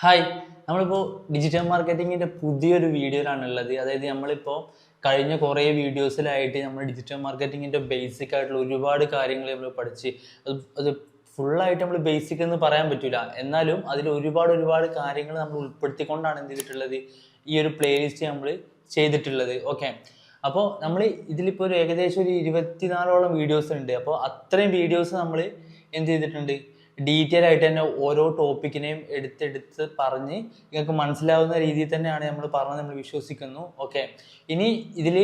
Hi, നമ്മളിപ്പോൾ digital മാർക്കറ്റിങ്ങിൻ്റെ പുതിയൊരു വീഡിയോയിലാണുള്ളത്. അതായത് നമ്മളിപ്പോൾ കഴിഞ്ഞ കുറേ വീഡിയോസിലായിട്ട് നമ്മൾ ഡിജിറ്റൽ മാർക്കറ്റിങ്ങിൻ്റെ ബേസിക് ആയിട്ടുള്ള ഒരുപാട് കാര്യങ്ങൾ നമ്മൾ പഠിച്ച് അത് ഫുള്ളായിട്ട് നമ്മൾ ബേസിക് എന്ന് പറയാൻ പറ്റില്ല. എന്നാലും അതിൽ ഒരുപാട് കാര്യങ്ങൾ നമ്മൾ ഉൾപ്പെടുത്തിക്കൊണ്ടാണ് എന്ത് ചെയ്തിട്ടുള്ളത്, ഈ ഒരു പ്ലേലിസ്റ്റ് നമ്മൾ ചെയ്തിട്ടുള്ളത്. ഓക്കെ, അപ്പോൾ നമ്മൾ ഇതിലിപ്പോൾ ഒരു ഏകദേശം ഒരു 24ഓളം വീഡിയോസ് ഉണ്ട്. അപ്പോൾ അത്രയും വീഡിയോസ് നമ്മൾ എന്ത് ചെയ്തിട്ടുണ്ട്, ഡീറ്റെയിൽ ആയിട്ട് തന്നെ ഓരോ ടോപ്പിക്കിനെയും എടുത്തെടുത്ത് പറഞ്ഞ് നിങ്ങൾക്ക് മനസ്സിലാവുന്ന രീതിയിൽ തന്നെയാണ് നമ്മൾ പറഞ്ഞത്, നമ്മൾ വിശ്വസിക്കുന്നു. ഓക്കെ, ഇനി ഇതിൽ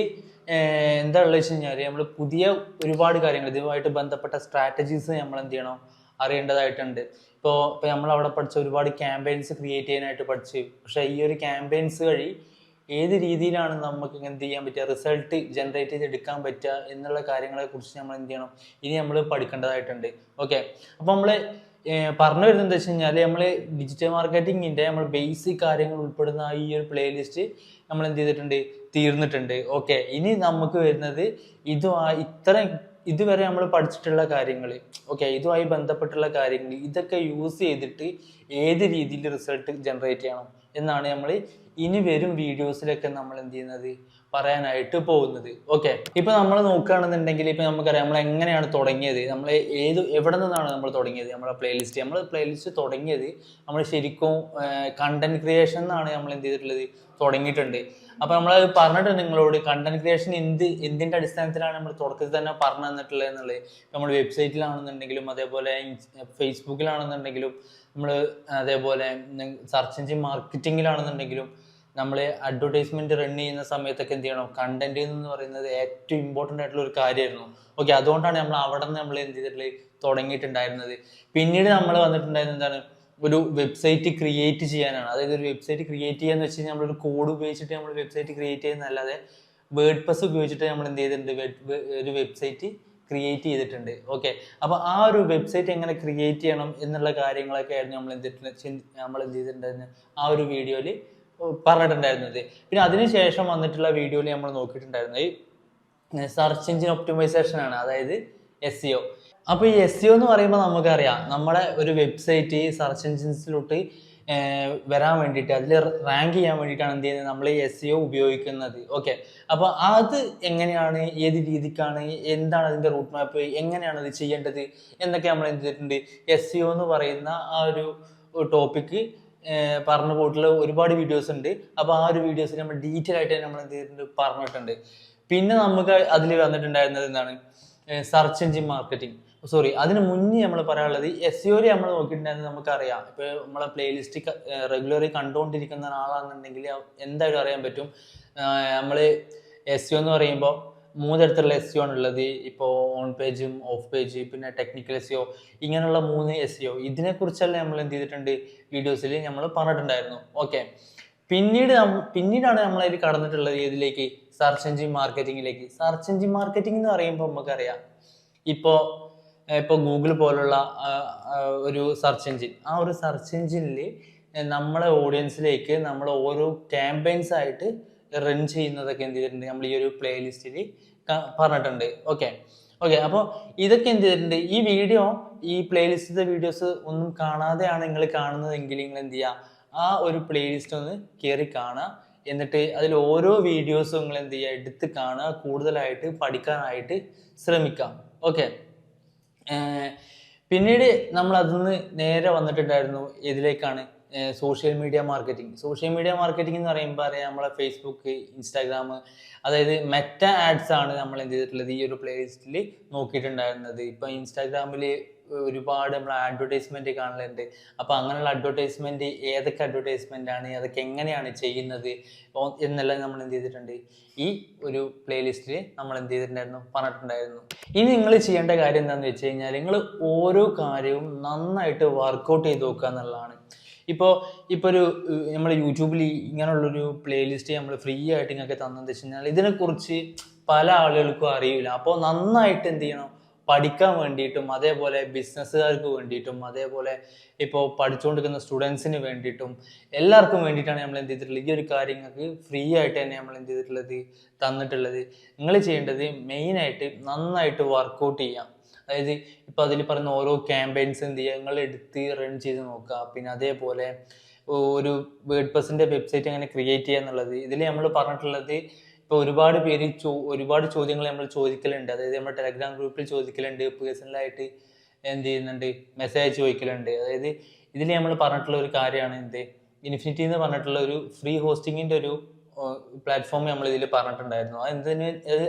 എന്താ ഉള്ളത് വെച്ച് കഴിഞ്ഞാൽ നമ്മൾ പുതിയ ഒരുപാട് കാര്യങ്ങൾ ഇതുമായിട്ട് ബന്ധപ്പെട്ട സ്ട്രാറ്റജീസ് നമ്മൾ എന്ത് ചെയ്യണം, അറിയേണ്ടതായിട്ടുണ്ട്. ഇപ്പോൾ നമ്മൾ അവിടെ പഠിച്ച ഒരുപാട് ക്യാമ്പയിൻസ് ക്രിയേറ്റ് ചെയ്യാനായിട്ട് പഠിച്ചു. പക്ഷേ ഈ ഒരു ക്യാമ്പയിൻസ് വഴി ഏത് രീതിയിലാണ് നമുക്ക് എന്ത് ചെയ്യാൻ പറ്റുക, റിസൾട്ട് ജനറേറ്റ് ചെയ്തെടുക്കാൻ പറ്റുക എന്നുള്ള കാര്യങ്ങളെ കുറിച്ച് നമ്മൾ എന്ത് ചെയ്യണം, ഇനി നമ്മൾ പഠിക്കേണ്ടതായിട്ടുണ്ട്. ഓക്കെ, അപ്പോൾ നമ്മൾ പറഞ്ഞു വരുന്നത് എന്താ വെച്ച് കഴിഞ്ഞാൽ നമ്മൾ ഡിജിറ്റൽ മാർക്കറ്റിങ്ങിൻ്റെ നമ്മൾ ബേസിക് കാര്യങ്ങൾ ഉൾപ്പെടുന്ന ഈ ഒരു പ്ലേലിസ്റ്റ് നമ്മൾ എന്ത് ചെയ്തിട്ടുണ്ട്, തീർന്നിട്ടുണ്ട്. ഓക്കെ, ഇനി നമുക്ക് വരുന്നത് ഇതുവരെ നമ്മൾ പഠിച്ചിട്ടുള്ള കാര്യങ്ങൾ, ഓക്കെ, ഇതുമായി ബന്ധപ്പെട്ടുള്ള കാര്യങ്ങൾ, ഇതൊക്കെ യൂസ് ചെയ്തിട്ട് ഏത് രീതിയിൽ റിസൾട്ട് ജനറേറ്റ് ചെയ്യണം എന്നാണ് നമ്മൾ ഇനി വരും വീഡിയോസിലൊക്കെ നമ്മൾ എന്ത് ചെയ്യുന്നത്, പറയാനായിട്ട് പോകുന്നത്. ഓക്കെ, ഇപ്പൊ നമ്മൾ നോക്കുകയാണെന്നുണ്ടെങ്കിൽ ഇപ്പൊ നമുക്കറിയാം നമ്മൾ എങ്ങനെയാണ് തുടങ്ങിയത്, നമ്മൾ എവിടെ നിന്നാണ് നമ്മൾ തുടങ്ങിയത്. നമ്മളെ പ്ലേലിസ്റ്റ് തുടങ്ങിയത് നമ്മൾ ശരിക്കും കണ്ടന്റ് ക്രിയേഷൻ എന്നാണ് നമ്മൾ എന്ത് ചെയ്തിട്ടുള്ളത്, തുടങ്ങിയിട്ടുണ്ട്. അപ്പൊ നമ്മൾ പറഞ്ഞിട്ടുണ്ട് നിങ്ങളോട്, കണ്ടന്റ് ക്രിയേഷൻ എന്തിന്റെ അടിസ്ഥാനത്തിലാണ് നമ്മൾ തുടക്കത്തിൽ തന്നെ പറഞ്ഞു തന്നിട്ടുള്ളത് എന്നുള്ളത്. നമ്മൾ വെബ്സൈറ്റിലാണെന്നുണ്ടെങ്കിലും അതേപോലെ ഫേസ്ബുക്കിലാണെന്നുണ്ടെങ്കിലും നമ്മൾ അതേപോലെ സെർച്ച് എഞ്ചിൻ മാർക്കറ്റിങ്ങിലാണെന്നുണ്ടെങ്കിലും നമ്മൾ അഡ്വർടൈസ്മെന്റ് റൺ ചെയ്യുന്ന സമയത്തൊക്കെ എന്ത് ചെയ്യണം, കണ്ടന്റ് എന്ന് പറയുന്നത് ഏറ്റവും ഇമ്പോർട്ടൻ്റ് ആയിട്ടുള്ള ഒരു കാര്യമായിരുന്നു. ഓക്കെ, അതുകൊണ്ടാണ് നമ്മൾ അവിടെ നിന്ന് നമ്മൾ എന്ത് ചെയ്തിട്ടുള്ളത്, തുടങ്ങിയിട്ടുണ്ടായിരുന്നത്. പിന്നീട് നമ്മൾ വന്നിട്ടുണ്ടായിരുന്നത് എന്താണ്, ഒരു വെബ്സൈറ്റ് ക്രിയേറ്റ് ചെയ്യാനാണ്. അതായത് ഒരു വെബ്സൈറ്റ് ക്രിയേറ്റ് ചെയ്യാന്ന് വെച്ച് കഴിഞ്ഞാൽ നമ്മളൊരു കോഡ് ഉപയോഗിച്ചിട്ട് നമ്മൾ വെബ്സൈറ്റ് ക്രിയേറ്റ് ചെയ്യുന്നതല്ലാതെ വേർഡ്പ്രസ് ഉപയോഗിച്ചിട്ട് നമ്മൾ എന്ത് ചെയ്തിട്ടുണ്ട്, ഒരു വെബ്സൈറ്റ് ക്രിയേറ്റ് ചെയ്തിട്ടുണ്ട്. ഓക്കെ, അപ്പോൾ ആ ഒരു വെബ്സൈറ്റ് എങ്ങനെ ക്രിയേറ്റ് ചെയ്യണം എന്നുള്ള കാര്യങ്ങളൊക്കെ ആയിരുന്നു നമ്മൾ എന്ത് ചെയ്തിട്ടുണ്ടായിരുന്നത് ആ ഒരു വീഡിയോയിൽ പറഞ്ഞിട്ടുണ്ടായിരുന്നത്. പിന്നെ അതിനുശേഷം വന്നിട്ടുള്ള വീഡിയോയിൽ നമ്മൾ നോക്കിയിട്ടുണ്ടായിരുന്നത് സെർച്ച് എഞ്ചിൻ ഒപ്റ്റിമൈസേഷൻ ആണ്, അതായത് SEO. അപ്പോൾ ഈ SEO എന്ന് പറയുമ്പോൾ നമുക്കറിയാം, നമ്മുടെ ഒരു വെബ്സൈറ്റ് സെർച്ച് എഞ്ചിൻസിലോട്ട് വരാൻ വേണ്ടിയിട്ട്, അതിൽ റാങ്ക് ചെയ്യാൻ വേണ്ടിയിട്ടാണ് എന്ത് ചെയ്യുന്നത്, നമ്മൾ ഈ SEO ഉപയോഗിക്കുന്നത്. ഓക്കെ, അപ്പോൾ അത് എങ്ങനെയാണ്, ഏത് രീതിക്കാണ്, എന്താണ് അതിൻ്റെ റൂട്ട് മാപ്പ്, എങ്ങനെയാണ് അത് ചെയ്യേണ്ടത് എന്നൊക്കെ നമ്മൾ എന്ത് ചെയ്തിട്ടുണ്ട്, SEO എന്ന് പറയുന്ന ആ ഒരു ടോപ്പിക്ക് പറഞ്ഞു പോയിട്ടുള്ള ഒരുപാട് വീഡിയോസ് ഉണ്ട്. അപ്പോൾ ആ ഒരു വീഡിയോസിൽ നമ്മൾ ഡീറ്റെയിൽ ആയിട്ട് നമ്മൾ എന്ത് ചെയ്തിട്ടുണ്ട്, പറഞ്ഞിട്ടുണ്ട്. പിന്നെ നമുക്ക് അതിൽ വന്നിട്ടുണ്ടായിരുന്നത് എന്താണ്, സെർച്ച് എഞ്ചിൻ മാർക്കറ്റിംഗ്. സോറി, അതിന് മുന്നേ നമ്മൾ പറയാനുള്ളത് SEO നമ്മൾ നോക്കിയിട്ടുണ്ടായിരുന്നത് നമുക്കറിയാം. ഇപ്പോൾ നമ്മളെ പ്ലേലിസ്റ്റ് റെഗുലറി കണ്ടുകൊണ്ടിരിക്കുന്ന ആളാണെന്നുണ്ടെങ്കിൽ എന്തായാലും അറിയാൻ പറ്റും. നമ്മൾ SEO എന്ന് പറയുമ്പോൾ 3 തരത്തിലുള്ള SEO ആണുള്ളത്. ഇപ്പോൾ ഓൺ പേജും ഓഫ് പേജ്, പിന്നെ ടെക്നിക്കൽ SEO, ഇങ്ങനെയുള്ള 3 SEO. ഇതിനെക്കുറിച്ചെല്ലാം നമ്മൾ എന്ത് ചെയ്തിട്ടുണ്ട്, വീഡിയോസിൽ നമ്മൾ പറഞ്ഞിട്ടുണ്ടായിരുന്നു. ഓക്കെ, പിന്നീടാണ് നമ്മളതിൽ കടന്നിട്ടുള്ളത് ഏതിലേക്ക്, സെർച്ച് എഞ്ചിൻ മാർക്കറ്റിങ്ങിലേക്ക്. സെർച്ച് എഞ്ചിൻ മാർക്കറ്റിംഗ് എന്ന് പറയുമ്പോൾ നമുക്കറിയാം, ഇപ്പോൾ ഗൂഗിൾ പോലുള്ള ഒരു സെർച്ച് എഞ്ചിൻ, ആ ഒരു സെർച്ച് എഞ്ചിനിൽ നമ്മളെ ഓഡിയൻസിലേക്ക് നമ്മൾ ഓരോ ക്യാമ്പയിൻസ് ആയിട്ട് റൺ ചെയ്യുന്നതൊക്കെ എന്ത് ചെയ്തിട്ടുണ്ട്, നമ്മൾ ഈ ഒരു പ്ലേലിസ്റ്റിൽ പറഞ്ഞിട്ടുണ്ട്. ഓക്കെ, അപ്പോൾ ഇതൊക്കെ എന്ത് ചെയ്തിട്ടുണ്ട്, ഈ പ്ലേലിസ്റ്റിലെ വീഡിയോസ് ഒന്നും കാണാതെയാണ് നിങ്ങൾ കാണുന്നതെങ്കിൽ നിങ്ങൾ എന്ത് ചെയ്യുക, ആ ഒരു പ്ലേലിസ്റ്റ് ഒന്ന് കയറി കാണുക. എന്നിട്ട് അതിൽ ഓരോ വീഡിയോസും നിങ്ങൾ എന്ത് ചെയ്യുക, എടുത്ത് കാണുക, കൂടുതലായിട്ട് പഠിക്കാനായിട്ട് ശ്രമിക്കാം. ഓക്കെ, പിന്നീട് നമ്മൾ അതിന്ന് നേരെ വന്നിട്ടുണ്ടായിരുന്നു ഇതിലേക്കാണ്, സോഷ്യൽ മീഡിയ മാർക്കറ്റിംഗ് എന്ന് പറയുമ്പോൾ അറിയാം, നമ്മളെ ഫേസ്ബുക്ക്, ഇൻസ്റ്റാഗ്രാം, അതായത് മെറ്റ ആഡ്സ് ആണ് നമ്മൾ എന്ത് ചെയ്തിട്ടുള്ളത്, ഈ ഒരു പ്ലേലിസ്റ്റിൽ നോക്കിയിട്ടുണ്ടായിരുന്നത്. ഇപ്പം ഇൻസ്റ്റാഗ്രാമിൽ ഒരുപാട് നമ്മൾ അഡ്വർടൈസ്മെന്റ് കാണലുണ്ട്. അപ്പോൾ അങ്ങനെയുള്ള അഡ്വർടൈസ്മെന്റ് ഏതൊക്കെ അഡ്വർടൈസ്മെന്റ് ആണ്, അതൊക്കെ എങ്ങനെയാണ് ചെയ്യുന്നത് എന്നെല്ലാം നമ്മൾ എന്ത് ചെയ്തിട്ടുണ്ട്, ഈ ഒരു പ്ലേലിസ്റ്റിൽ നമ്മൾ എന്ത് ചെയ്തിട്ടുണ്ടായിരുന്നു, പറഞ്ഞിട്ടുണ്ടായിരുന്നു. ഇനി നിങ്ങൾ ചെയ്യേണ്ട കാര്യം എന്താണെന്ന് വെച്ച് കഴിഞ്ഞാൽ, നിങ്ങൾ ഓരോ കാര്യവും നന്നായിട്ട് വർക്കൗട്ട് ചെയ്ത് നോക്കുക എന്നുള്ളതാണ്. ഇപ്പോൾ ഒരു നമ്മൾ യൂട്യൂബിൽ ഇങ്ങനെയുള്ളൊരു പ്ലേലിസ്റ്റ് നമ്മൾ ഫ്രീ ആയിട്ട് നിങ്ങൾക്ക് തന്നെന്ന് വെച്ച് കഴിഞ്ഞാൽ ഇതിനെക്കുറിച്ച് പല ആളുകൾക്കും അറിയില്ല. അപ്പോൾ നന്നായിട്ട് എന്ത് ചെയ്യണം, പഠിക്കാൻ വേണ്ടിയിട്ടും അതേപോലെ ബിസിനസ്സുകാർക്ക് വേണ്ടിയിട്ടും അതേപോലെ ഇപ്പോൾ പഠിച്ചുകൊണ്ടിരിക്കുന്ന സ്റ്റുഡൻസിന് വേണ്ടിയിട്ടും എല്ലാവർക്കും വേണ്ടിയിട്ടാണ് നമ്മൾ എന്ത് ചെയ്തിട്ടുള്ളത്, ഈ ഒരു കാര്യങ്ങൾക്ക് ഫ്രീ ആയിട്ട് തന്നെ നമ്മൾ എന്ത് ചെയ്തിട്ടുള്ളത്, തന്നിട്ടുള്ളത്. നിങ്ങൾ ചെയ്യേണ്ടത് മെയിനായിട്ട് നന്നായിട്ട് വർക്കൗട്ട് ചെയ്യാം. അതായത് ഇപ്പോൾ അതിൽ പറയുന്ന ഓരോ ക്യാമ്പയിൻസ് എന്ത് ചെയ്യുക, നിങ്ങൾ എടുത്ത് റൺ ചെയ്ത് നോക്കുക. പിന്നെ അതേപോലെ ഒരു വേർഡ് പ്രസിന്റെ വെബ്സൈറ്റ് എങ്ങനെ ക്രിയേറ്റ് ചെയ്യുക എന്നുള്ളത്. ഇതിൽ നമ്മൾ പറഞ്ഞിട്ടുള്ളത് ഇപ്പോൾ ഒരുപാട് പേര് ഒരുപാട് ചോദ്യങ്ങൾ നമ്മൾ ചോദിക്കലുണ്ട്. അതായത് നമ്മുടെ ടെലഗ്രാം ഗ്രൂപ്പിൽ ചോദിക്കലുണ്ട്, പേഴ്സണലായിട്ട് എന്ത് ചെയ്യുന്നുണ്ട്, മെസ്സേജ് ചോദിക്കലുണ്ട്. അതായത് ഇതിൽ നമ്മൾ പറഞ്ഞിട്ടുള്ള ഒരു കാര്യമാണ് എന്ത്, ഇൻഫിനിറ്റി എന്ന് പറഞ്ഞിട്ടുള്ള ഒരു ഫ്രീ ഹോസ്റ്റിങ്ങിന്റെ ഒരു പ്ലാറ്റ്ഫോം നമ്മൾ ഇതിൽ പറഞ്ഞിട്ടുണ്ടായിരുന്നു.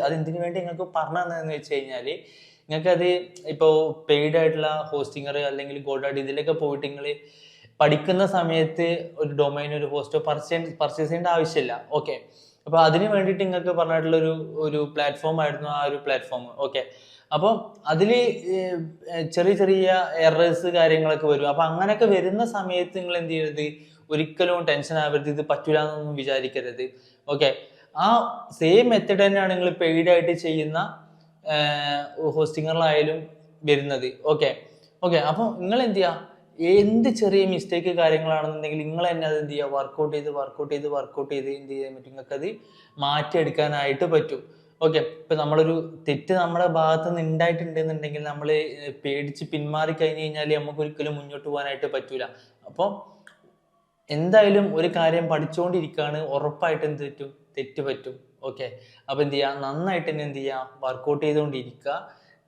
അതെന്തിനു വേണ്ടി നിങ്ങൾക്ക് പറഞ്ഞു തന്നതെന്ന് വെച്ച് കഴിഞ്ഞാൽ, നിങ്ങൾക്കത് ഇപ്പോൾ പെയ്ഡ് ആയിട്ടുള്ള ഹോസ്റ്റിങ്ങർ അല്ലെങ്കിൽ ഗോഡാഡി ഇതിലൊക്കെ പോയിട്ട് നിങ്ങൾ പഠിക്കുന്ന സമയത്ത് ഒരു ഡൊമൈൻ, ഒരു ഹോസ്റ്റോ പർച്ചേസ് ചെയ്യേണ്ട ആവശ്യമില്ല. ഓക്കെ, അപ്പോൾ അതിന് വേണ്ടിയിട്ട് നിങ്ങൾക്ക് പറഞ്ഞിട്ടുള്ള ഒരു പ്ലാറ്റ്ഫോം ആയിരുന്നു ആ ഒരു പ്ലാറ്റ്ഫോം. ഓക്കെ, അപ്പോൾ അതിൽ ചെറിയ ചെറിയ എറേഴ്സ് കാര്യങ്ങളൊക്കെ വരും. അപ്പം അങ്ങനെയൊക്കെ വരുന്ന സമയത്ത് നിങ്ങൾ എന്ത് ചെയ്യരുത്, ഒരിക്കലും ടെൻഷൻ ആവരുത്, ഇത് പറ്റൂല എന്നൊന്നും വിചാരിക്കരുത്. ഓക്കെ, ആ സെയിം മെത്തഡ് തന്നെയാണ് നിങ്ങൾ പെയ്ഡ് ആയിട്ട് ചെയ്യുന്ന ഹോസ്റ്റിങ്ങറിലായാലും വരുന്നത്. ഓക്കെ ഓക്കെ അപ്പോൾ നിങ്ങൾ എന്ത് ചെയ്യുക, എന്ത് ചെറിയ മിസ്റ്റേക്ക് കാര്യങ്ങളാണെന്നുണ്ടെങ്കിൽ നിങ്ങൾ തന്നെ അത് എന്ത് ചെയ്യുക, വർക്കൗട്ട് ചെയ്ത് എന്ത് ചെയ്യാൻ പറ്റും, നിങ്ങൾക്കത് മാറ്റിയെടുക്കാനായിട്ട് പറ്റും. ഓക്കെ, ഇപ്പൊ നമ്മളൊരു തെറ്റ് നമ്മുടെ ഭാഗത്ത് നിന്ന് ഉണ്ടായിട്ടുണ്ടെന്നുണ്ടെങ്കിൽ നമ്മൾ പേടിച്ച് പിന്മാറി കഴിഞ്ഞ് കഴിഞ്ഞാൽ നമുക്ക് ഒരിക്കലും മുന്നോട്ട് പോകാനായിട്ട് പറ്റൂല. അപ്പോൾ എന്തായാലും ഒരു കാര്യം പഠിച്ചുകൊണ്ടിരിക്കുകയാണ്, ഉറപ്പായിട്ട് എന്ത് പറ്റും, തെറ്റ് പറ്റും. ഓക്കെ, അപ്പൊ എന്ത് ചെയ്യുക, നന്നായിട്ട് തന്നെ എന്ത് ചെയ്യുക, വർക്കൗട്ട് ചെയ്തുകൊണ്ടിരിക്കുക.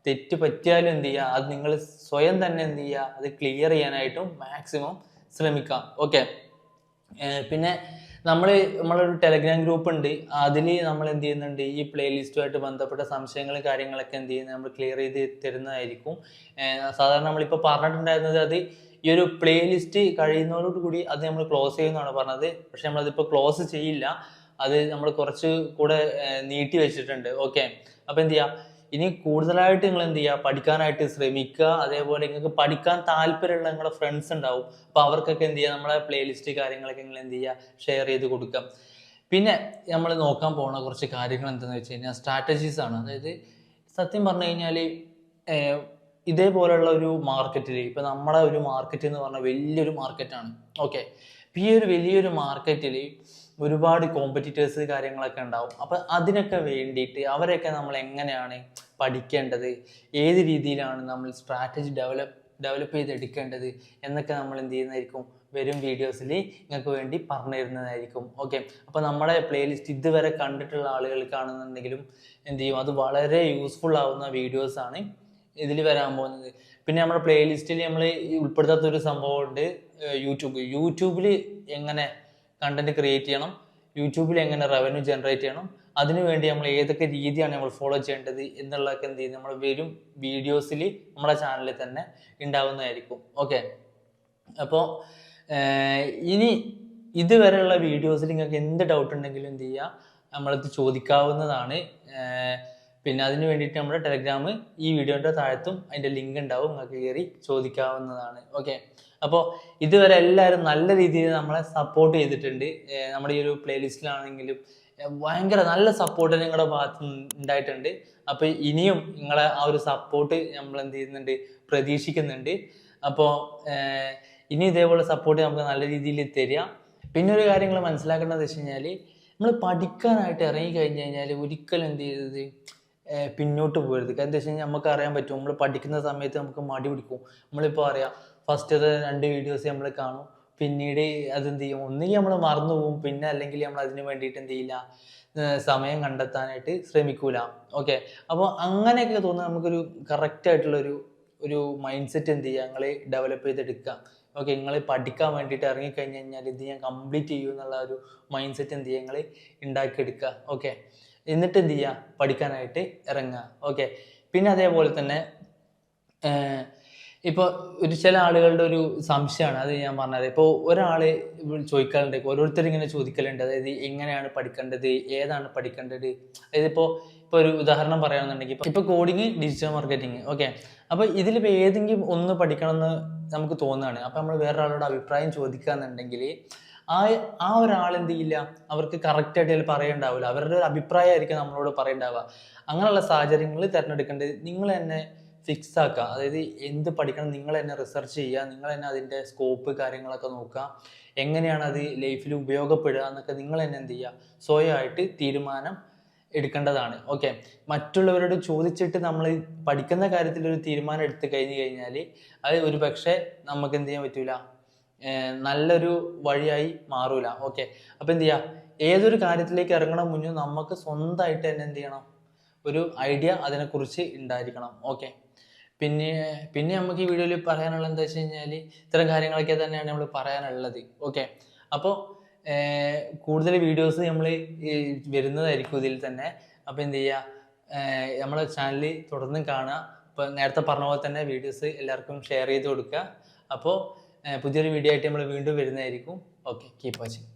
തെറ്റ് പറ്റിയാലും എന്ത് ചെയ്യുക, അത് നിങ്ങൾ സ്വയം തന്നെ എന്ത് ചെയ്യുക, അത് ക്ലിയർ ചെയ്യാനായിട്ടും മാക്സിമം ശ്രമിക്കുക. ഓക്കെ, പിന്നെ നമ്മളൊരു ടെലഗ്രാം ഗ്രൂപ്പ് ഉണ്ട്. അതിൽ നമ്മൾ എന്ത് ചെയ്യുന്നുണ്ട്, ഈ പ്ലേലിസ്റ്റുമായിട്ട് ബന്ധപ്പെട്ട സംശയങ്ങളും കാര്യങ്ങളൊക്കെ എന്ത് ചെയ്യുന്നത് നമ്മൾ ക്ലിയർ ചെയ്ത് തരുന്നതായിരിക്കും. സാധാരണ നമ്മളിപ്പോൾ പറഞ്ഞിട്ടുണ്ടായിരുന്നത്, അത് ഈ ഒരു പ്ലേലിസ്റ്റ് കഴിയുന്നതോടുകൂടി അത് നമ്മൾ ക്ലോസ് ചെയ്യുമെന്നാണ് പറഞ്ഞത്. പക്ഷെ നമ്മളതിപ്പോൾ ക്ലോസ് ചെയ്യില്ല, അത് നമ്മൾ കുറച്ച് കൂടെ നീട്ടി വെച്ചിട്ടുണ്ട്. ഓക്കെ, അപ്പോൾ എന്ത് ചെയ്യുക, ഇനി കൂടുതലായിട്ട് നിങ്ങൾ എന്ത് ചെയ്യുക, പഠിക്കാനായിട്ട് ശ്രമിക്കുക. അതേപോലെ നിങ്ങൾക്ക് പഠിക്കാൻ താല്പര്യമുള്ള നിങ്ങളുടെ ഫ്രണ്ട്സ് ഉണ്ടാവും, അപ്പോൾ അവർക്കൊക്കെ എന്ത് ചെയ്യുക, നമ്മളെ പ്ലേലിസ്റ്റ് കാര്യങ്ങളൊക്കെ നിങ്ങൾ എന്ത് ചെയ്യുക, ഷെയർ ചെയ്ത് കൊടുക്കാം. പിന്നെ നമ്മൾ നോക്കാൻ പോകുന്ന കുറച്ച് കാര്യങ്ങൾ എന്താണെന്ന് വെച്ച് കഴിഞ്ഞാൽ സ്ട്രാറ്റജീസ് ആണ്. അതായത് സത്യം പറഞ്ഞു കഴിഞ്ഞാൽ ഇതേപോലുള്ള ഒരു മാർക്കറ്റിൽ, ഇപ്പം നമ്മളെ ഒരു മാർക്കറ്റ് എന്ന് പറഞ്ഞാൽ വലിയൊരു മാർക്കറ്റാണ്. ഓക്കെ, ഈ ഒരു വലിയൊരു മാർക്കറ്റിൽ ഒരുപാട് കോമ്പറ്റീറ്റേഴ്സ് കാര്യങ്ങളൊക്കെ ഉണ്ടാവും. അപ്പം അതിനൊക്കെ വേണ്ടിയിട്ട് അവരെയൊക്കെ നമ്മൾ എങ്ങനെയാണ് പഠിക്കേണ്ടത്, ഏത് രീതിയിലാണ് നമ്മൾ സ്ട്രാറ്റജി ഡെവലപ്പ് ചെയ്തെടുക്കേണ്ടത് എന്നൊക്കെ നമ്മൾ എന്ത് ചെയ്യുന്നതായിരിക്കും, വരും വീഡിയോസിൽ നിങ്ങൾക്ക് വേണ്ടി പറഞ്ഞു തരുന്നതായിരിക്കും. ഓക്കെ, അപ്പോൾ നമ്മുടെ പ്ലേലിസ്റ്റ് ഇതുവരെ കണ്ടിട്ടുള്ള ആളുകൾക്കാണെന്നുണ്ടെങ്കിലും എന്ത് ചെയ്യും, അത് വളരെ യൂസ്ഫുൾ ആവുന്ന വീഡിയോസാണ് ഇതിൽ വരാൻ പോകുന്നത്. പിന്നെ നമ്മുടെ പ്ലേലിസ്റ്റിൽ നമ്മൾ ഉൾപ്പെടുത്താത്തൊരു സംഭവമുണ്ട്, യൂട്യൂബിൽ എങ്ങനെ കണ്ടന്റ് ക്രിയേറ്റ് ചെയ്യണം, യൂട്യൂബിൽ എങ്ങനെ റവന്യൂ ജനറേറ്റ് ചെയ്യണം, അതിനുവേണ്ടി നമ്മൾ ഏതൊക്കെ രീതിയാണ് നമ്മൾ ഫോളോ ചെയ്യേണ്ടത് എന്നുള്ളതൊക്കെ എന്ത് ചെയ്യും, നമ്മൾ വരും വീഡിയോസിൽ നമ്മുടെ ചാനലിൽ തന്നെ ഉണ്ടാവുന്നതായിരിക്കും. ഓക്കെ, അപ്പോൾ ഇനി ഇതുവരെയുള്ള വീഡിയോസിൽ നിങ്ങൾക്ക് എന്ത് ഡൗട്ട് ഉണ്ടെങ്കിലും എന്ത് ചെയ്യുക, നമ്മളത് ചോദിക്കാവുന്നതാണ്. പിന്നെ അതിന് വേണ്ടിയിട്ട് നമ്മുടെ ടെലഗ്രാം ഈ വീഡിയോൻ്റെ താഴത്തും അതിൻ്റെ ലിങ്ക് ഉണ്ടാവും, നിങ്ങൾക്ക് കയറി ചോദിക്കാവുന്നതാണ്. ഓക്കെ, അപ്പോൾ ഇതുവരെ എല്ലാവരും നല്ല രീതിയിൽ നമ്മളെ സപ്പോർട്ട് ചെയ്തിട്ടുണ്ട്. നമ്മുടെ ഈ ഒരു പ്ലേലിസ്റ്റിലാണെങ്കിലും ഭയങ്കര നല്ല സപ്പോർട്ട് നിങ്ങളുടെ ഭാഗത്ത് ഉണ്ടായിട്ടുണ്ട്. അപ്പോൾ ഇനിയും നിങ്ങളെ ആ ഒരു സപ്പോർട്ട് നമ്മൾ എന്ത് ചെയ്യുന്നുണ്ട്, പ്രതീക്ഷിക്കുന്നുണ്ട്. അപ്പോൾ ഇനി ഇതേപോലെ സപ്പോർട്ട് നമുക്ക് നല്ല രീതിയിൽ തരിക. പിന്നെ ഒരു കാര്യങ്ങൾ മനസ്സിലാക്കേണ്ടത് വെച്ച് കഴിഞ്ഞാൽ, നമ്മൾ പഠിക്കാനായിട്ട് ഇറങ്ങി കഴിഞ്ഞ് കഴിഞ്ഞാൽ ഒരിക്കലും എന്ത് ചെയ്തത് പിന്നോട്ട് പോകരുത്. കാരണം എന്താ വെച്ച് കഴിഞ്ഞാൽ നമുക്ക് അറിയാൻ പറ്റും, നമ്മൾ പഠിക്കുന്ന സമയത്ത് നമുക്ക് മടി പിടിക്കും. നമ്മളിപ്പോൾ അറിയാം, ഫസ്റ്റത്തെ 2 വീഡിയോസ് നമ്മൾ കാണും, പിന്നീട് അതെന്ത് ചെയ്യും, ഒന്നുകിൽ നമ്മൾ മറന്നു പോകും, പിന്നെ അല്ലെങ്കിൽ നമ്മൾ അതിന് വേണ്ടിയിട്ട് എന്ത് ചെയ്യില്ല, സമയം കണ്ടെത്താനായിട്ട് ശ്രമിക്കൂല. ഓക്കെ, അപ്പോൾ അങ്ങനെയൊക്കെ തോന്നുന്നത് നമുക്കൊരു കറക്റ്റായിട്ടുള്ളൊരു മൈൻഡ് സെറ്റ് എന്ത് ചെയ്യുക, നിങ്ങൾ ഡെവലപ്പ് ചെയ്തെടുക്കുക. ഓക്കെ, നിങ്ങൾ പഠിക്കാൻ വേണ്ടിയിട്ട് ഇറങ്ങിക്കഴിഞ്ഞ് കഴിഞ്ഞാൽ ഇത് ഞാൻ കംപ്ലീറ്റ് ചെയ്യൂ എന്നുള്ള ഒരു മൈൻഡ് സെറ്റ് എന്ത് ചെയ്യുക, നിങ്ങൾ ഉണ്ടാക്കിയെടുക്കുക. ഓക്കെ, എന്നിട്ട് എന്ത് ചെയ്യുക, പഠിക്കാനായിട്ട് ഇറങ്ങുക. ഓക്കെ, പിന്നെ അതേപോലെ തന്നെ ഇപ്പോൾ ചില ആളുകളുടെ ഒരു സംശയമാണ്, അത് ഞാൻ പറഞ്ഞത്. ഇപ്പോൾ ഒരാൾ ചോദിക്കാറുണ്ട്, ഓരോരുത്തർ ഇങ്ങനെ ചോദിക്കലുണ്ട്, അതായത് എങ്ങനെയാണ് പഠിക്കേണ്ടത്, ഏതാണ് പഠിക്കേണ്ടത്. അതായത് ഇപ്പോൾ ഒരു ഉദാഹരണം പറയുകയാണെന്നുണ്ടെങ്കിൽ, ഇപ്പോൾ കോഡിങ്, ഡിജിറ്റൽ മാർക്കറ്റിംഗ്. ഓക്കെ, അപ്പോൾ ഇതിലിപ്പോൾ ഏതെങ്കിലും ഒന്ന് പഠിക്കണമെന്ന് നമുക്ക് തോന്നുകയാണ്. അപ്പോൾ നമ്മൾ വേറൊരാളോട് അഭിപ്രായം ചോദിക്കുകയെന്നുണ്ടെങ്കിൽ ആ ഒരാൾ എന്ത് ചെയ്യില്ല, അവർക്ക് കറക്റ്റായിട്ട് അതിൽ പറയണ്ടാവില്ല, അവരുടെ ഒരു അഭിപ്രായമായിരിക്കും നമ്മളോട് പറയണ്ടാവുക. അങ്ങനെയുള്ള സാഹചര്യങ്ങളിൽ തിരഞ്ഞെടുക്കേണ്ടത് നിങ്ങൾ തന്നെ ഫിക്സ് ആക്കുക. അതായത് എന്ത് പഠിക്കണം നിങ്ങൾ തന്നെ റിസർച്ച് ചെയ്യുക, നിങ്ങൾ തന്നെ അതിൻ്റെ സ്കോപ്പ് കാര്യങ്ങളൊക്കെ നോക്കുക, എങ്ങനെയാണ് അത് ലൈഫിൽ ഉപയോഗപ്പെടുക എന്നൊക്കെ നിങ്ങൾ തന്നെ എന്ത് ചെയ്യുക, സ്വയമായിട്ട് തീരുമാനം എടുക്കേണ്ടതാണ്. ഓക്കെ, മറ്റുള്ളവരോട് ചോദിച്ചിട്ട് നമ്മൾ പഠിക്കുന്ന കാര്യത്തിൽ ഒരു തീരുമാനം എടുത്തു കഴിഞ്ഞ് കഴിഞ്ഞാൽ അത് ഒരു പക്ഷേ നമുക്ക് എന്ത് ചെയ്യാൻ പറ്റൂല, നല്ലൊരു വഴിയായി മാറൂല. ഓക്കെ, അപ്പം എന്ത് ചെയ്യുക, ഏതൊരു കാര്യത്തിലേക്ക് ഇറങ്ങണം മുന്നേ നമുക്ക് സ്വന്തമായിട്ട് തന്നെ എന്ത് ചെയ്യണം, ഒരു ഐഡിയ അതിനെക്കുറിച്ച് ഉണ്ടായിരിക്കണം. ഓക്കെ, പിന്നെ പിന്നെ നമുക്ക് ഈ വീഡിയോയിൽ പറയാനുള്ളത് എന്താ വെച്ച് കഴിഞ്ഞാൽ ഇത്തരം കാര്യങ്ങളൊക്കെ തന്നെയാണ് നമ്മൾ പറയാനുള്ളത്. ഓക്കെ, അപ്പോൾ കൂടുതൽ വീഡിയോസ് നമ്മൾ വരുന്നതായിരിക്കും ഇതിൽ തന്നെ. അപ്പോൾ എന്ത് ചെയ്യുക, നമ്മളെ ചാനൽ തുടർന്നും കാണുക. ഇപ്പോൾ നേരത്തെ പറഞ്ഞ പോലെ തന്നെ വീഡിയോസ് എല്ലാവർക്കും ഷെയർ ചെയ്ത് കൊടുക്കുക. അപ്പോൾ പുതിയൊരു വീഡിയോ ആയിട്ട് നമ്മൾ വീണ്ടും വരുന്നതായിരിക്കും. Okay, keep watching.